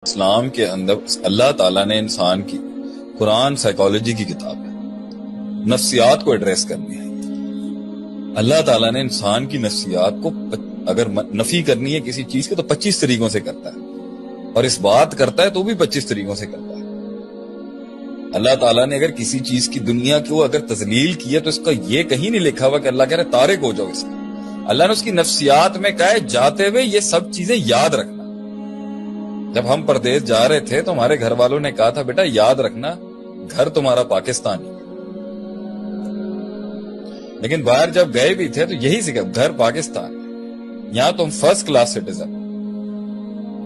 اسلام کے اندر اللہ تعالیٰ نے انسان کی قرآن سائیکالوجی کی کتاب ہے، نفسیات کو ایڈریس کرنی ہے۔ اللہ تعالیٰ نے انسان کی نفسیات کو اگر نفی کرنی ہے کسی چیز کے تو 25 طریقوں سے کرتا ہے، اور اس بات کرتا ہے تو بھی 25 طریقوں سے کرتا ہے۔ اللہ تعالیٰ نے اگر کسی چیز کی دنیا کو اگر تذلیل کی ہے تو اس کا یہ کہیں نہیں لکھا ہوا کہ اللہ کہہ رہے تارک ہو جاؤ اس کا۔ اللہ نے اس کی نفسیات میں کہا ہے جاتے ہوئے یہ سب چیزیں یاد رکھنا۔ جب ہم پردیس جا رہے تھے تو ہمارے گھر والوں نے کہا تھا بیٹا یاد رکھنا گھر تمہارا پاکستان ہے، لیکن باہر جب گئے بھی تھے تو یہی سکھا گھر پاکستان ہے، یہاں تم فرسٹ کلاس سٹیزن۔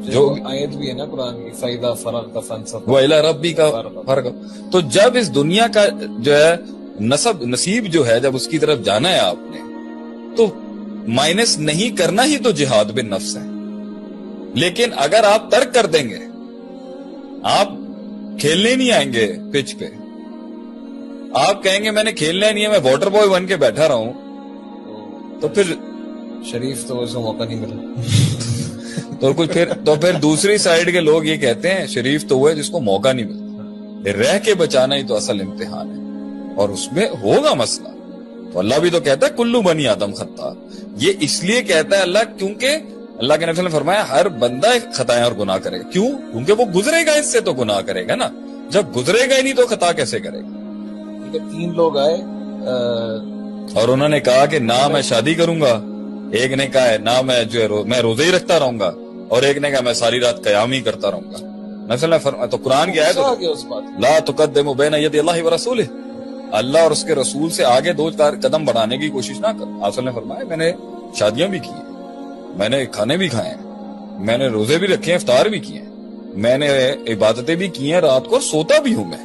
جو آیت بھی ہے نا قرآن کی فَإِذَا فَرَغْتَ فَانْصَبْ وَإِلَىٰ رَبِّكَ فَارْغَب۔ تو جب اس دنیا کا جو ہے نصیب جو ہے جب اس کی طرف جانا ہے آپ نے تو مائنس نہیں کرنا ہی تو جہاد بن نفس ہے۔ لیکن اگر آپ ترک کر دیں گے، آپ کھیلنے نہیں آئیں گے پچ پہ، آپ کہیں گے میں نے کھیلنا نہیں ہے میں واٹر بوائے بن کے بیٹھا رہا ہوں، تو پھر شریف تو اسے موقع نہیں ملا۔ تو پھر دوسری سائیڈ کے لوگ یہ کہتے ہیں شریف تو وہ ہے جس کو موقع نہیں ملتا۔ رہ کے بچانا ہی تو اصل امتحان ہے، اور اس میں ہوگا مسئلہ۔ تو اللہ بھی تو کہتا ہے کلو بنی آدم خطا۔ یہ اس لیے کہتا ہے اللہ کیونکہ اللہ کے نبی نے فرمایا ہر بندہ خطائیں اور گناہ کرے گا۔ کیوں؟ کیونکہ وہ گزرے گا اس سے تو گناہ کرے گا نا، جب گزرے گا ہی نہیں تو خطا کیسے کرے گا؟ 3 لوگ آئے اور انہوں نے کہا کہ نہ میں شادی کروں گا، ایک نے کہا ہے نہ میں جو ہے میں روزے ہی رکھتا رہوں گا، اور ایک نے کہا میں ساری رات قیام ہی کرتا رہوں گا۔ نبی نے فرمایا تو قرآن کی آیت لا تقدموا بین یدی اللہ ورسولہ، اللہ اور اس کے رسول سے آگے 2 قدم بڑھانے کی کوشش نہ کرو۔ آپ نے فرمایا میں نے شادیاں بھی کی ہیں، میں نے کھانے بھی کھائے ہیں، میں نے روزے بھی رکھے ہیں، افطار بھی کیے ہیں، میں نے عبادتیں بھی کی ہیں، رات کو سوتا بھی ہوں میں۔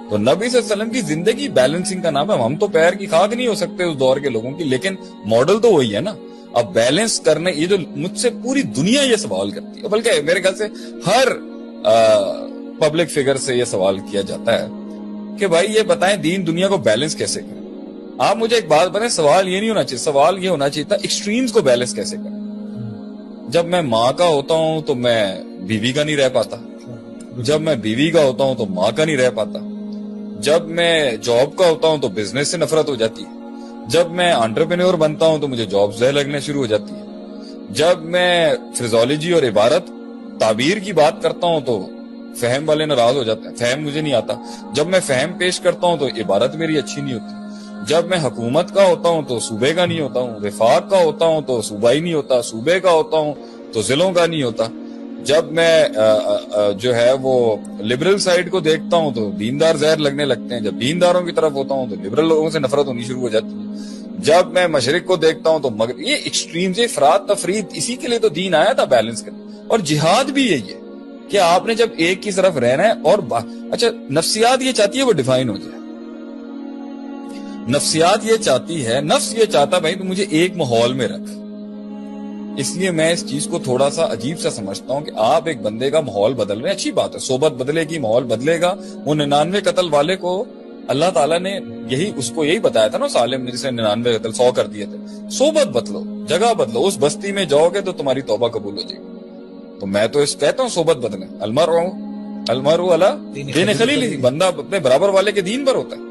تو نبی صلی اللہ علیہ وسلم کی زندگی بیلنسنگ کا نام ہے۔ ہم تو پیر کی خاک نہیں ہو سکتے اس دور کے لوگوں کی، لیکن ماڈل تو وہی ہے نا۔ اب بیلنس کرنے یہ جو مجھ سے پوری دنیا یہ سوال کرتی ہے، بلکہ میرے خیال سے ہر پبلک فگر سے یہ سوال کیا جاتا ہے کہ بھائی یہ بتائیں دین دنیا کو بیلنس کیسے کریں۔ آپ مجھے ایک بات بتائیں، سوال یہ نہیں ہونا چاہیے، سوال یہ ہونا چاہیے تھا ایکسٹریمز کو بیلنس کیسے کریں۔ جب میں ماں کا ہوتا ہوں تو میں بیوی کا نہیں رہ پاتا، جب میں بیوی کا ہوتا ہوں تو ماں کا نہیں رہ پاتا، جب میں جاب کا ہوتا ہوں تو بزنس سے نفرت ہو جاتی ہے، جب میں انٹرپرینور بنتا ہوں تو مجھے جاب زہر لگنے شروع ہو جاتی ہے، جب میں فریزولوجی اور عبارت تعبیر کی بات کرتا ہوں تو فہم والے ناراض ہو جاتے ہیں، فہم مجھے نہیں آتا، جب میں فہم پیش کرتا ہوں تو عبارت میری اچھی نہیں ہوتی، جب میں حکومت کا ہوتا ہوں تو صوبے کا نہیں ہوتا ہوں، وفاق کا ہوتا ہوں تو صوبائی نہیں ہوتا، صوبے کا ہوتا ہوں تو ضلعوں کا نہیں ہوتا، جب میں جو ہے وہ لبرل سائیڈ کو دیکھتا ہوں تو دیندار زہر لگنے لگتے ہیں، جب دینداروں کی طرف ہوتا ہوں تو لبرل لوگوں سے نفرت ہونی شروع ہو جاتی ہے، جب میں مشرق کو دیکھتا ہوں تو مغرب۔ یہ ایکسٹریمز، افراد تفرید، اسی کے لیے تو دین آیا تھا بیلنس کرنے۔ اور جہاد بھی یہی ہے کہ آپ نے جب ایک کی طرف رہنا ہے اور اچھا نفسیات یہ چاہتی ہے وہ ڈیفائن ہو جائے۔ نفسیات یہ چاہتی ہے، نفس یہ چاہتا بھائی تو مجھے ایک ماحول میں رکھ۔ اس لیے میں اس چیز کو تھوڑا سا عجیب سا سمجھتا ہوں کہ آپ ایک بندے کا ماحول بدل رہے ہیں، اچھی بات ہے، صحبت بدلے گی، ماحول بدلے گا۔ وہ 99 قتل والے کو اللہ تعالیٰ نے اس کو یہی بتایا تھا نا، سالم نے جسے 99 قتل 100 کر دیے تھے، صحبت بدلو، جگہ بدلو، اس بستی میں جاؤ گے تو تمہاری توبہ قبول ہو جائے گی۔ تو میں تو اس کہتا ہوں صحبت بدلیں، المرء علی دین خلیلہ، بندہ اپنے برابر والے کے دین پر ہوتا ہے۔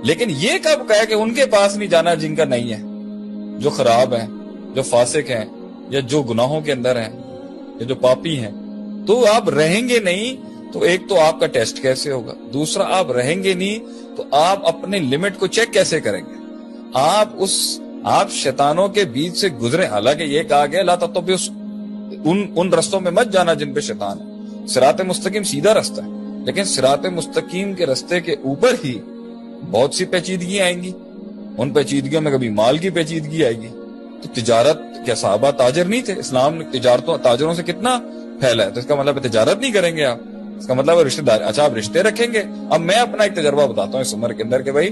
لیکن یہ کب کہا کہ ان کے پاس نہیں جانا جن کا نہیں ہے، جو خراب ہیں، جو فاسق ہیں، یا جو گناہوں کے اندر ہیں، یا جو پاپی ہیں۔ تو آپ رہیں گے نہیں تو ایک تو آپ کا ٹیسٹ کیسے ہوگا، دوسرا آپ رہیں گے نہیں تو آپ اپنے لمٹ کو چیک کیسے کریں گے۔ آپ شیطانوں کے بیچ سے گزرے، حالانکہ یہ کہا گیا لا تتبعوا ان رستوں میں مت جانا جن پہ شیطان ہے۔ صراط مستقیم سیدھا رستہ ہے، لیکن صراط مستقیم کے رستے کے اوپر ہی بہت سی پیچیدگی آئیں گی، ان پیچیدگیوں میں کبھی مال کی پیچیدگی آئے گی۔ تو تجارت، کیا صحابہ تاجر نہیں تھے؟ اسلام نے تاجروں سے کتنا پھیلا ہے، تو اس کا مطلب تجارت نہیں کریں گے آپ، اس کا مطلب رشتہ دار۔ اچھا آپ رشتے رکھیں گے۔ اب میں اپنا ایک تجربہ بتاتا ہوں اس عمر کے اندر کہ بھائی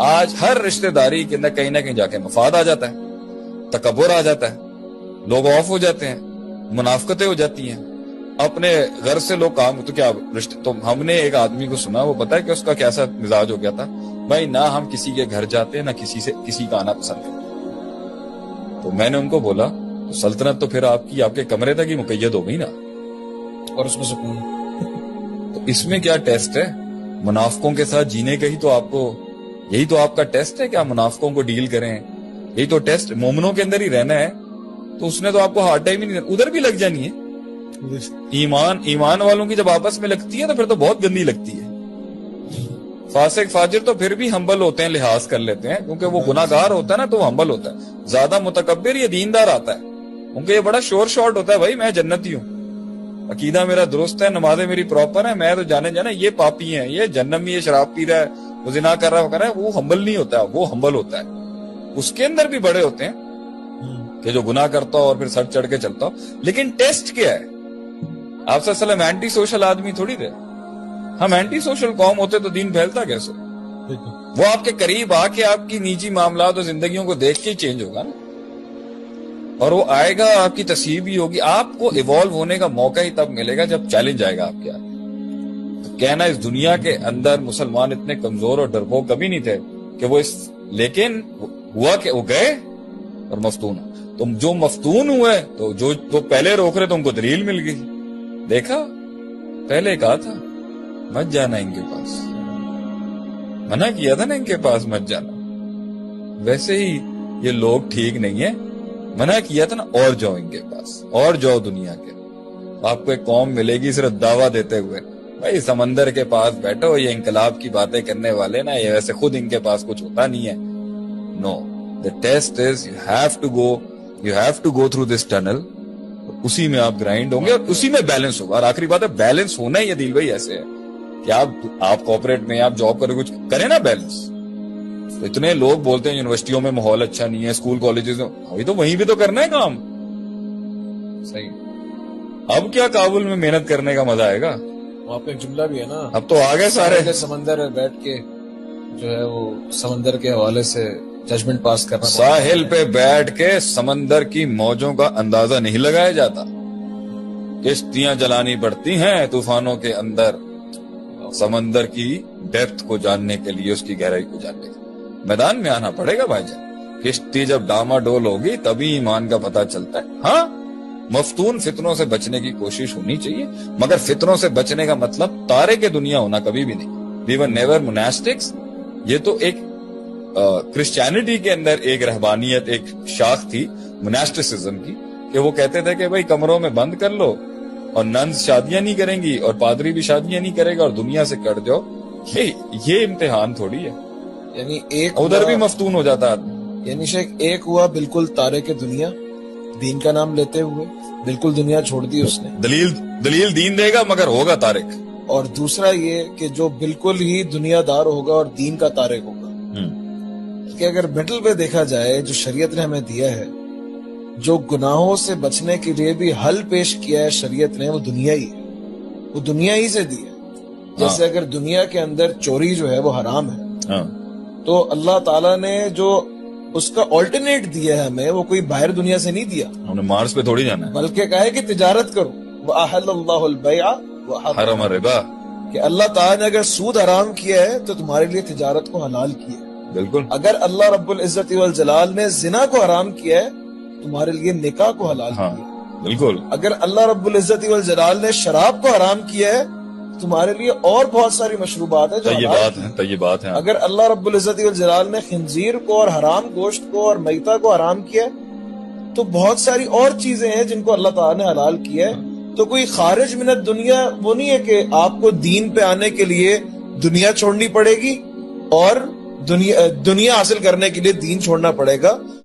آج ہر رشتہ داری کے اندر کہیں نہ کہیں جا کے مفاد آ جاتا ہے، تکبر آ جاتا ہے، لوگ آف ہو جاتے ہیں، منافقتیں ہو جاتی ہیں، اپنے گھر سے لوگ کام تو کیا رشتے۔ تو ہم نے ایک آدمی کو سنا، وہ پتا ہے کہ اس کا کیسا مزاج ہو گیا تھا، بھائی نہ ہم کسی کے گھر جاتے ہیں، نہ کسی کا آنا پسند کرتے۔ تو میں نے ان کو بولا تو سلطنت تو پھر آپ کے کمرے تک ہی مقید ہو گئی نا، اور اس میں سکون اس میں کیا ٹیسٹ ہے؟ منافقوں کے ساتھ جینے کا ہی تو آپ کو، یہی تو آپ کا ٹیسٹ ہے کہ آپ منافقوں کو ڈیل کریں، یہی تو ٹیسٹ مومنوں کے اندر ہی رہنا ہے. تو اس نے تو آپ کو ہارڈ ٹائم ہی نہیں دینا، ادھر بھی لگ جانی ہے. ایمان والوں کی جب آپس میں لگتی ہے تو پھر تو بہت گندی لگتی ہے. فاسق فاجر تو پھر بھی ہمبل ہوتے ہیں، لحاظ کر لیتے ہیں، کیونکہ وہ گناہ گار ہوتا ہے نا تو وہ ہمبل ہوتا ہے. زیادہ متکبر یہ دیندار آتا ہے، کیونکہ یہ بڑا شور شارٹ ہوتا ہے، بھائی میں جنتی ہوں، عقیدہ میرا درست ہے، نمازیں میری پراپر ہیں، میں تو جانا یہ پاپی ہیں، یہ جہنم میں یہ شراب پی رہا ہے، وہ زنا کر رہا ہے، وہ ہمبل نہیں ہوتا ہے، وہ ہمبل ہوتا ہے. اس کے اندر بھی بڑے ہوتے ہیں کہ جو گناہ کرتا ہو اور پھر سر چڑھ کے چلتا ہو. لیکن ٹیسٹ کیا ہے؟ آپ صلی اللہ علیہ وسلم اینٹی سوشل آدمی تھوڑی تھے. ہم اینٹی سوشل قوم ہوتے تو دین پھیلتا کیسے؟ وہ آپ کے قریب آ کے آپ کی نجی معاملات اور زندگیوں کو دیکھ کے چینج ہوگا نا، اور وہ آئے گا، آپ کی تصحیح بھی ہوگی. آپ کو ایوالو ہونے کا موقع ہی تب ملے گا جب چیلنج آئے گا آپ کے آگے. کہنا اس دنیا کے اندر مسلمان اتنے کمزور اور ڈرپوک کبھی نہیں تھے کہ وہ لیکن ہوا کہ وہ گئے اور مفتون. تم جو مفتون ہوئے تو جو پہلے روک رہے تم کو دلیل مل گئی. دیکھا پہلے کہا تھا مت جانا ان کے پاس، منع کیا تھا نا ان کے پاس مت جانا. ویسے ہی یہ لوگ ٹھیک نہیں ہیں، منع کیا تھا نا اور جاؤ ان کے پاس، اور جاؤ دنیا کے. آپ کو ایک قوم ملے گی صرف دعویٰ دیتے ہوئے، بھائی سمندر کے پاس بیٹھو، یہ انقلاب کی باتیں کرنے والے نا، یہ ویسے خود ان کے پاس کچھ ہوتا نہیں ہے. نو، the test is you have to go through this tunnel. اسی میں آپ گرائنڈ ہوں گے اور اسی میں بیلنس ہوگا. اور آخری بات ہے بیلنس ہونا ہی ہے. دل بھائی ایسے ہے کہ آپ کوپریٹ میں آپ جاب کریں، کچھ کریں نا بیلنس. تو اتنے لوگ بولتے ہیں یونیورسٹیوں میں ماحول اچھا نہیں ہے، اسکول کالجز میں، وہی تو وہیں بھی تو کرنا ہے کام. صحیح. اب کیا کابل میں محنت کرنے کا مزہ آئے گا؟ وہاں پہ ایک جملہ بھی ہے نا، اب تو آگے سارے سمندر میں بیٹھ کے جو ہے وہ سمندر کے حوالے سے ججمنٹ پاس کرنا. ساحل پہ بیٹھ کے سمندر کی موجوں کا اندازہ نہیں لگایا جاتا، کشتیاں جلانی پڑتی ہیں طوفانوں کے اندر سمندر کی ڈیپتھ کو جاننے کے لیے، اس کی گہرائی کو جاننے کے لیے میدان میں آنا پڑے گا بھائی جان. کشتی جب ڈاما ڈول ہوگی تبھی ایمان کا پتہ چلتا ہے. ہاں مفتون فتنوں سے بچنے کی کوشش ہونی چاہیے، مگر فتنوں سے بچنے کا مطلب تارے کے دنیا ہونا کبھی بھی نہیں. We were never monastics. یہ تو ایک کرسچینٹی کے اندر ایک رہبانیت، ایک شاخ تھی مناسٹسزم کی، کہ وہ کہتے تھے کہ بھائی کمروں میں بند کر لو اور ننز شادیاں نہیں کریں گی اور پادری بھی شادیاں نہیں کرے گا اور دنیا سے کٹ جاؤ. یہ امتحان تھوڑی ہے. یعنی ایک ادھر بھی مفتون ہو جاتا آدمی. یعنی شیخ ایک ہوا بالکل تارے کے دنیا، دین کا نام لیتے ہوئے بالکل دنیا چھوڑ دی اس نے. دلیل دین دے گا مگر ہوگا تارک. اور دوسرا یہ کہ جو بالکل ہی دنیا دار ہوگا اور دین کا تارک ہوگا. کہ اگر مڈل پہ دیکھا جائے جو شریعت نے ہمیں دیا ہے، جو گناہوں سے بچنے کے لیے بھی حل پیش کیا ہے شریعت نے، وہ دنیا ہی ہے، وہ دنیا ہی سے دی ہے. جیسے اگر دنیا کے اندر چوری جو ہے وہ حرام ہے، تو اللہ تعالیٰ نے جو اس کا آلٹرنیٹ دیا ہے ہمیں، وہ کوئی باہر دنیا سے نہیں دیا، ہم نے مارس پہ تھوڑی جانا ہے، بلکہ کہا ہے کہ تجارت کرو. وَأَحَلَّ اللَّهُ الْبَيْعَ حرم الربا، کہ اللہ تعالیٰ نے اگر سود حرام کیا ہے تو تمہارے لیے تجارت کو حلال کیا ہے. بالکل. اگر اللہ رب العزت والجلال نے زنا کو حرام کیا ہے تمہارے لیے نکاح کو حلال کیا ہے. بالکل. اگر اللہ رب العزت والجلال نے شراب کو حرام کیا ہے تمہارے لیے اور بہت ساری مشروبات ہیں جو طیبات ہیں. اگر اللہ رب العزت والجلال نے خنزیر کو اور حرام گوشت کو اور میتہ کو حرام کیا ہے تو بہت ساری اور چیزیں ہیں جن کو اللہ تعالیٰ نے حلال کیا ہے. تو کوئی خارج من الدنیا وہ نہیں ہے کہ آپ کو دین پہ آنے کے لیے دنیا چھوڑنی پڑے گی اور دنیا حاصل کرنے کے لیے دین چھوڑنا پڑے گا.